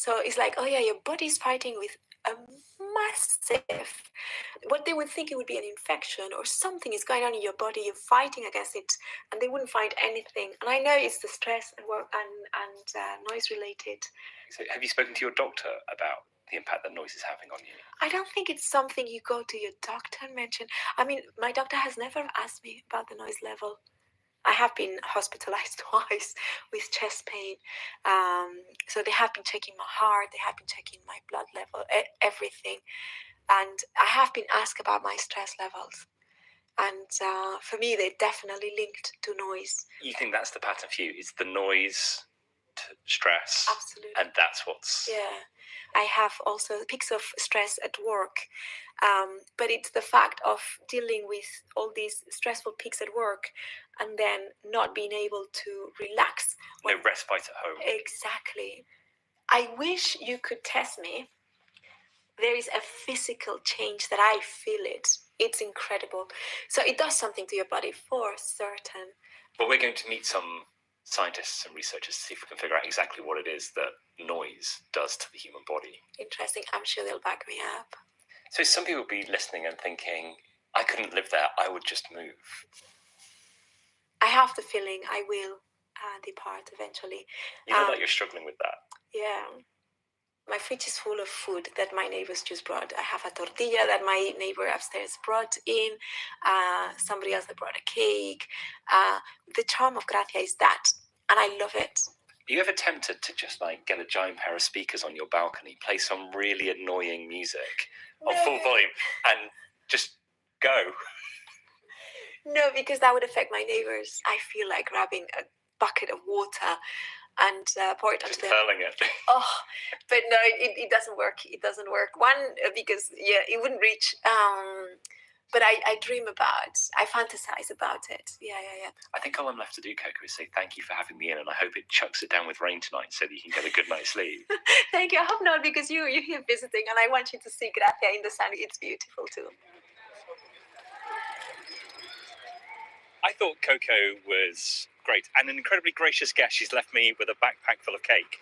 So it's like, oh yeah, your body's fighting with a massive, what they would think it would be an infection or something is going on in your body, you're fighting against it, and they wouldn't find anything. And I know it's the stress and work and noise related. So have you spoken to your doctor about the impact that noise is having on you? I don't think it's something you go to your doctor and mention. I mean, my doctor has never asked me about the noise level. I have been hospitalized twice with chest pain. So they have been checking my heart, they have been checking my blood level, everything. And I have been asked about my stress levels. And for me, they're definitely linked to noise. You think that's the pattern for you? It's the noise to stress? Absolutely. And that's what's... Yeah. I have also peaks of stress at work. But it's the fact of dealing with all these stressful peaks at work and then not being able to relax. No respite at home. Exactly. I wish you could test me. There is a physical change that I feel it. It's incredible. So it does something to your body for certain. But we're going to meet some scientists and researchers to see if we can figure out exactly what it is that noise does to the human body. Interesting. I'm sure they'll back me up. So some people will be listening and thinking, I couldn't live there, I would just move. I have the feeling I will depart eventually. You know that you're struggling with that? Yeah. My fridge is full of food that my neighbors just brought. I have a tortilla that my neighbor upstairs brought in. Somebody else that brought a cake. The charm of Gracia is that, and I love it. Are you ever tempted to just like get a giant pair of speakers on your balcony, play some really annoying music on full volume, and just go? No, because that would affect my neighbors. I feel like grabbing a bucket of water and pour it onto them. Hurling it. Oh, but no, it doesn't work. It doesn't work. One, because, yeah, it wouldn't reach. But I dream about, I fantasize about it. Yeah. I think all I'm left to do, Coco, is say thank you for having me in, and I hope it chucks it down with rain tonight so that you can get a good night's sleep. Thank you. I hope not, because you're here visiting, and I want you to see Gracia in the sun. It's beautiful too. I thought Coco was great and an incredibly gracious guest. She's left me with a backpack full of cake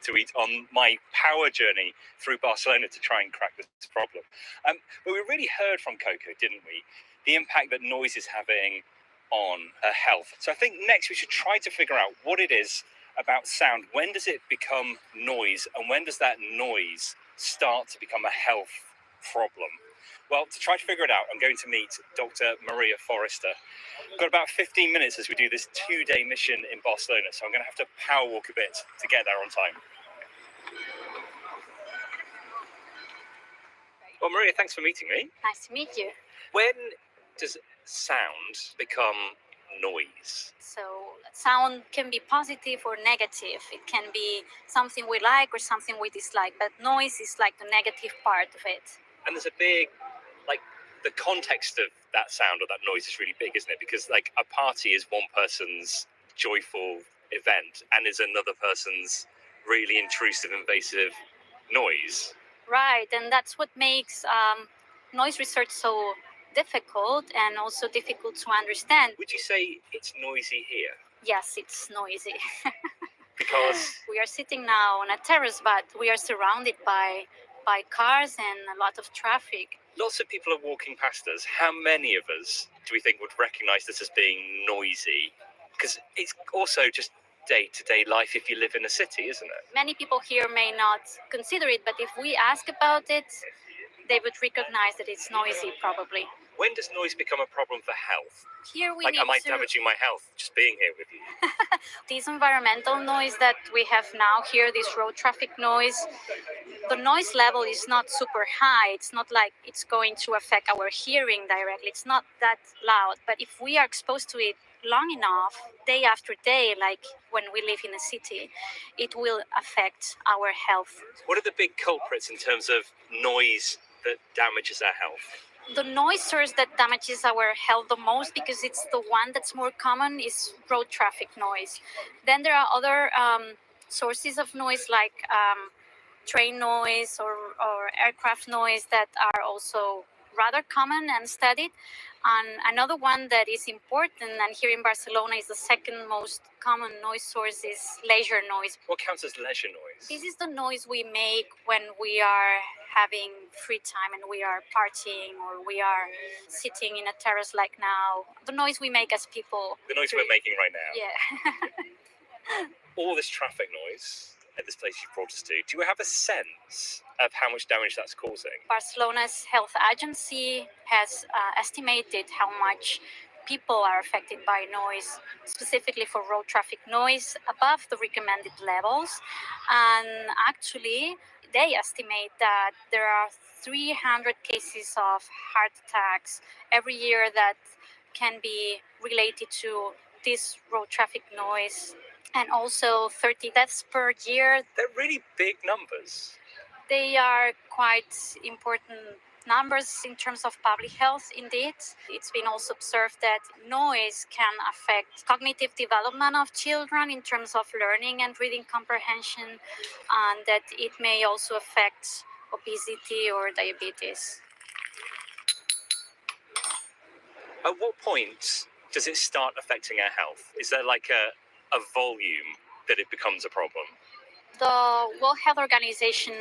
to eat on my power journey through Barcelona to try and crack this problem. But we really heard from Coco, didn't we? The impact that noise is having on her health. So I think next we should try to figure out what it is about sound. When does it become noise, and when does that noise start to become a health problem? Well, to try to figure it out, I'm going to meet Dr. Maria Forrester. We've got about 15 minutes as we do this 2-day mission in Barcelona, so I'm going to have to power walk a bit to get there on time. Well, Maria, thanks for meeting me. Nice to meet you. When does sound become noise? So sound can be positive or negative. It can be something we like or something we dislike, but noise is like the negative part of it. And there's a big, like, the context of that sound or that noise is really big, isn't it? Because, like, a party is one person's joyful event and is another person's really intrusive, invasive noise. Right, and that's what makes noise research so difficult and also difficult to understand. Would you say it's noisy here? Yes, it's noisy. Because? We are sitting now on a terrace, but we are surrounded by cars and a lot of traffic. Lots of people are walking past us. How many of us do we think would recognize this as being noisy? Because it's also just day-to-day life if you live in a city, isn't it? Many people here may not consider it, but if we ask about it, they would recognize that it's noisy, probably. When does noise become a problem for health? Here we am I damaging my health just being here with you? This environmental noise that we have now here, this road traffic noise, the noise level is not super high. It's not like it's going to affect our hearing directly. It's not that loud. But if we are exposed to it long enough, day after day, like when we live in a city, it will affect our health. What are the big culprits in terms of noise that damages our health? The noise source that damages our health the most, because it's the one that's more common, is road traffic noise. Then there are other sources of noise like train noise or aircraft noise that are also rather common and studied. And another one that is important, and here in Barcelona is the second most common noise source, is leisure noise. What counts as leisure noise? This is the noise we make when we are having free time and we are partying or we are sitting in a terrace like now. The noise we make as people. The noise we're making right now. Yeah. All this traffic noise at this place you brought us to, do you have a sense of how much damage that's causing? Barcelona's health agency has estimated how much people are affected by noise, specifically for road traffic noise, above the recommended levels. And actually, they estimate that there are 300 cases of heart attacks every year that can be related to this road traffic noise, and also 30 deaths per year. They're really big numbers. They are quite important numbers in terms of public health, indeed. It's been also observed that noise can affect cognitive development of children in terms of learning and reading comprehension, and that it may also affect obesity or diabetes. At what point does it start affecting our health? Is there like a volume that it becomes a problem? The World Health Organization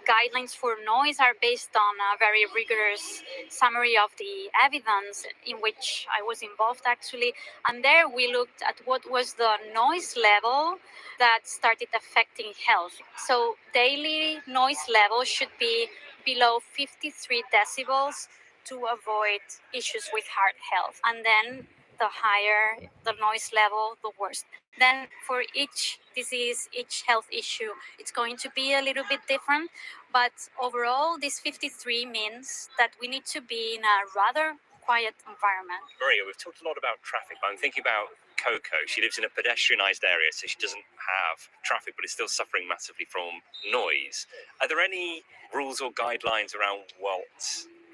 guidelines for noise are based on a very rigorous summary of the evidence in which I was involved actually. And there we looked at what was the noise level that started affecting health. So daily noise level should be below 53 decibels to avoid issues with heart health. And then the higher the noise level, the worse. Then for each disease, each health issue, it's going to be a little bit different. But overall, this 53 means that we need to be in a rather quiet environment. Maria, we've talked a lot about traffic, but I'm thinking about Coco. She lives in a pedestrianised area, so she doesn't have traffic, but is still suffering massively from noise. Are there any rules or guidelines around what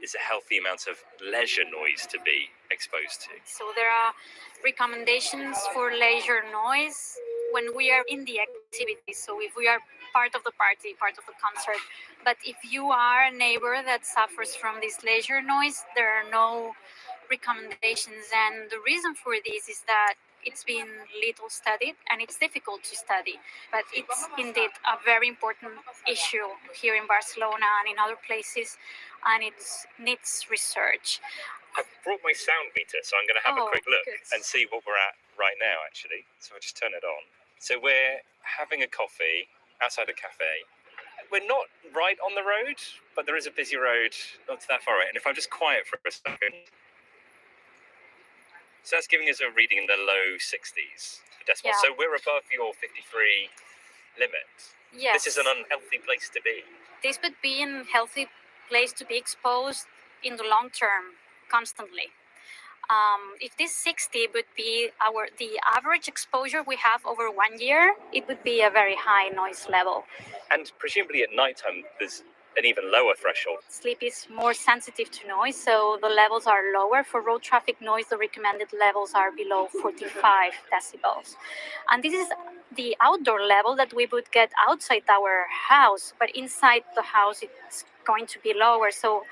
is a healthy amount of leisure noise to be exposed to? So there are recommendations for leisure noise when we are in the activity. So if we are part of the party, part of the concert, but if you are a neighbor that suffers from this leisure noise, there are no recommendations. And the reason for this is that it's been little studied and it's difficult to study, but it's indeed a very important issue here in Barcelona and in other places, and it needs research. I've brought my sound meter, so I'm going to have a quick look and see what we're at right now, actually. So I'll just turn it on. So we're having a coffee outside a cafe. We're not right on the road, but there is a busy road not that far away. And if I'm just quiet for a second, so that's giving us a reading in the low 60s decibels. Yeah. So we're above your 53 limit. Yes. This is an unhealthy place to be. This would be a healthy place to be exposed in the long term, constantly. If this 60 would be the average exposure we have over 1 year, it would be a very high noise level. And presumably at nighttime, there's an even lower threshold. Sleep is more sensitive to noise, so the levels are lower. For road traffic noise, the recommended levels are below 45 decibels. And this is the outdoor level that we would get outside our house, but inside the house, it's going to be lower. So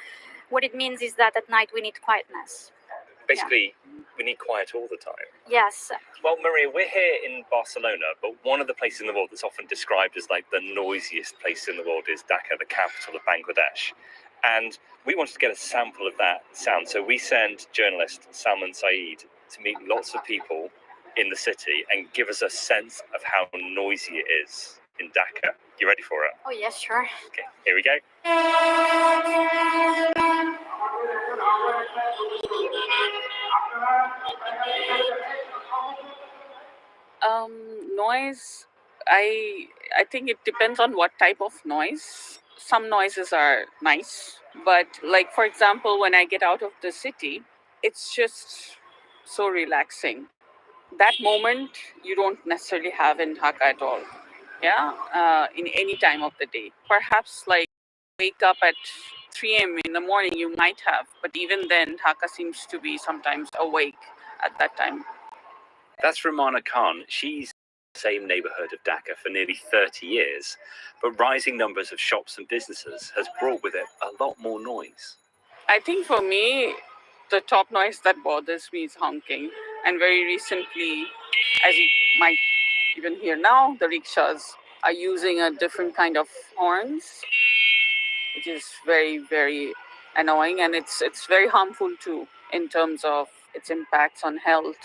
what it means is that at night we need quietness. Basically, we need quiet all the time. Yes. Well, Maria, we're here in Barcelona, but one of the places in the world that's often described as like the noisiest place in the world is Dhaka, the capital of Bangladesh. And we wanted to get a sample of that sound. So we sent journalist Salman Saeed to meet lots of people in the city and give us a sense of how noisy it is in Dhaka. You ready for it? Oh, yes, sure. Okay, here we go. Noise, I think it depends on what type of noise. Some noises are nice, but like for example, when I get out of the city, it's just so relaxing. That moment you don't necessarily have in Dhaka at all. Yeah, in any time of the day. Perhaps like wake up at 3 a.m. in the morning, you might have, but even then, Dhaka seems to be sometimes awake at that time. That's Romana Khan. She's in the same neighbourhood of Dhaka for nearly 30 years, but rising numbers of shops and businesses has brought with it a lot more noise. I think for me, the top noise that bothers me is honking. And very recently, as you might even hear now, the rickshaws are using a different kind of horns, which is very, very annoying, and it's very harmful too in terms of its impacts on health.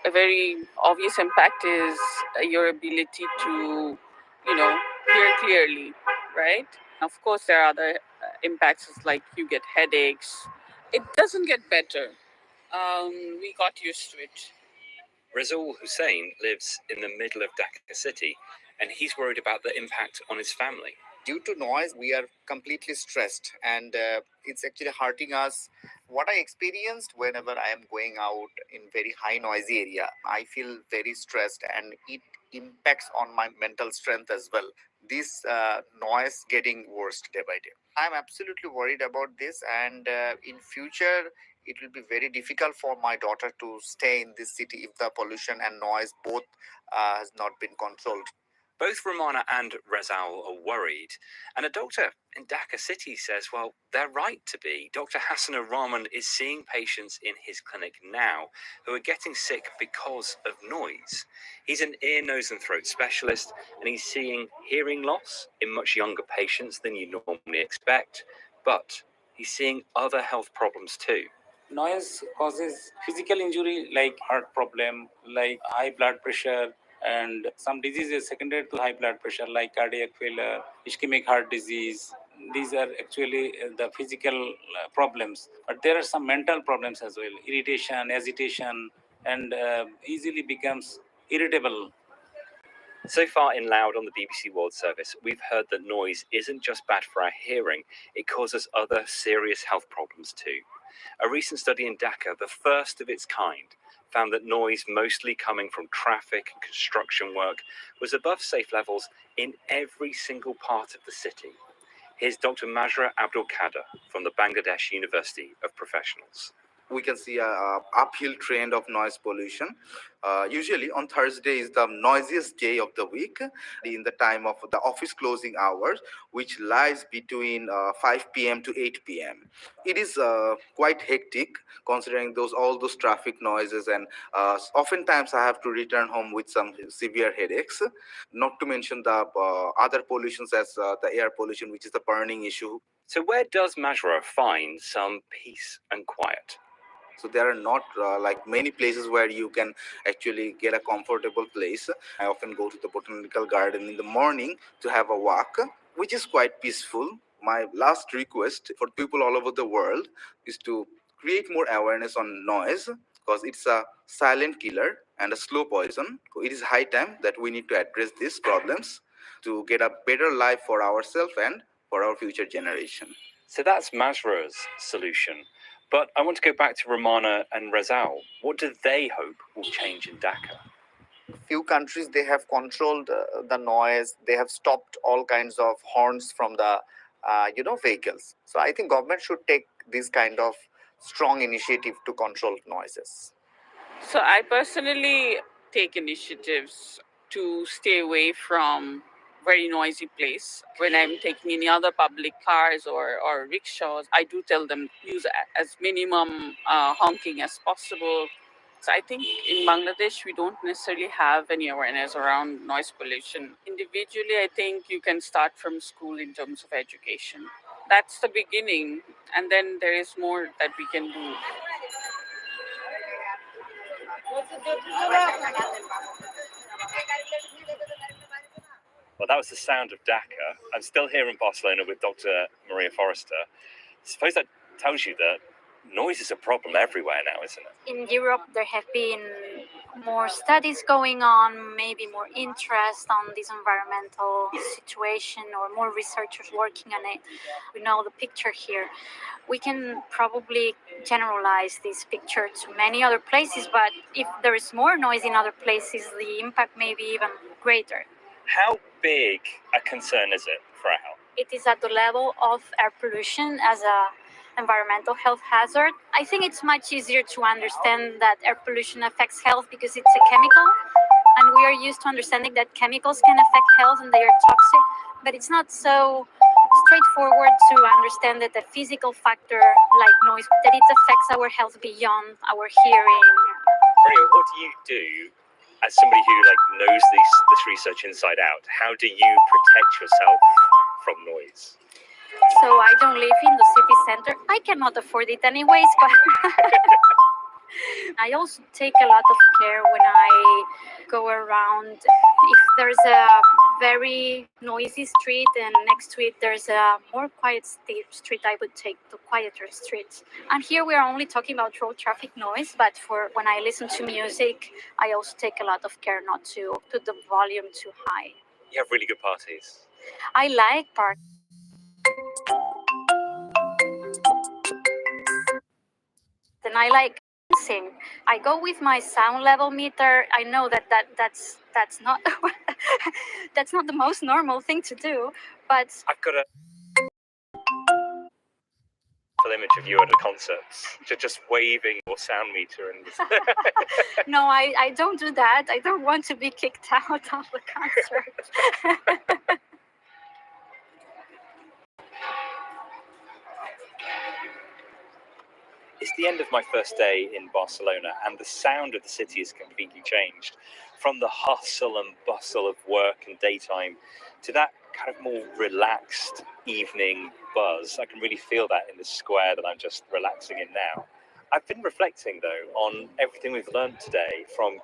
A very obvious impact is your ability to, hear clearly, right? Of course, there are other impacts, like you get headaches. It doesn't get better. We got used to it. Rizal Hussain lives in the middle of Dhaka city, and he's worried about the impact on his family. Due to noise, we are completely stressed, and it's actually hurting us. What I experienced whenever I am going out in very high noisy area, I feel very stressed, and it impacts on my mental strength as well. This noise getting worse day by day. I'm absolutely worried about this, and in future it will be very difficult for my daughter to stay in this city if the pollution and noise both has not been controlled. Both Romana and Rizal are worried, and a doctor in Dhaka city says, well, they're right to be. Dr. Hassanur Rahman is seeing patients in his clinic now who are getting sick because of noise. He's an ear, nose and throat specialist, and he's seeing hearing loss in much younger patients than you normally expect, but he's seeing other health problems too. Noise causes physical injury like heart problem, like high blood pressure, and some diseases secondary to high blood pressure like cardiac failure, ischemic heart disease. These are actually the physical problems, but there are some mental problems as well: irritation, agitation, and easily becomes irritable. So far in Loud on the BBC World Service, we've heard that noise isn't just bad for our hearing, it causes other serious health problems too. A recent study in Dhaka, the first of its kind, found that noise mostly coming from traffic and construction work was above safe levels in every single part of the city. Here's Dr. Majra Abdul Kader from the Bangladesh University of Professionals. We can see a uphill trend of noise pollution. Usually on Thursday is the noisiest day of the week in the time of the office closing hours, which lies between 5 p.m. to 8 p.m. It is quite hectic considering all those traffic noises, and oftentimes I have to return home with some severe headaches, not to mention the other pollutions as the air pollution, which is the burning issue. So where does Majra find some peace and quiet? So there are not like many places where you can actually get a comfortable place. I often go to the botanical garden in the morning to have a walk, which is quite peaceful. My last request for people all over the world is to create more awareness on noise, because it's a silent killer and a slow poison. It is high time that we need to address these problems to get a better life for ourselves and for our future generation. So that's Majra's solution. But I want to go back to Romana and Rizal. What do they hope will change in Dhaka? Few countries, they have controlled the noise. They have stopped all kinds of horns from the vehicles. So I think government should take this kind of strong initiative to control noises. So I personally take initiatives to stay away from very noisy place. When I'm taking any other public cars or rickshaws, I do tell them use as minimum honking as possible. So I think in Bangladesh, we don't necessarily have any awareness around noise pollution. Individually, I think you can start from school in terms of education. That's the beginning, and then there is more that we can do. Well, that was the sound of Dhaka. I'm still here in Barcelona with Dr. Maria Forrester. I suppose that tells you that noise is a problem everywhere now, isn't it? In Europe, there have been more studies going on, maybe more interest on this environmental situation, or more researchers working on it. We know the picture here. We can probably generalize this picture to many other places, but if there is more noise in other places, the impact may be even greater. How big a concern is it for our health? It is at the level of air pollution as a environmental health hazard. I think it's much easier to understand that air pollution affects health because it's a chemical, and we are used to understanding that chemicals can affect health and they are toxic, but it's not so straightforward to understand that the physical factor, like noise, that it affects our health beyond our hearing. Maria, what do you do as somebody who knows this research inside out? How do you protect yourself from noise? So I don't live in the city center. I cannot afford it anyways, but I also take a lot of care when I go around. If there's a very noisy street and next to it there's a more quiet street, I would take the quieter streets. And here we are only talking about road traffic noise, but for when I listen to music, I also take a lot of care not to put the volume too high. You have really good parties. I like parties. And I like dancing. I go with my sound level meter. I know that's not that's not the most normal thing to do, but I've got a image of you at a concert, just waving your sound meter and no, I don't do that. I don't want to be kicked out of the concert. It's the end of my first day in Barcelona, and the sound of the city has completely changed. From the hustle and bustle of work and daytime to that kind of more relaxed evening buzz. I can really feel that in the square that I'm just relaxing in now. I've been reflecting, though, on everything we've learned today, from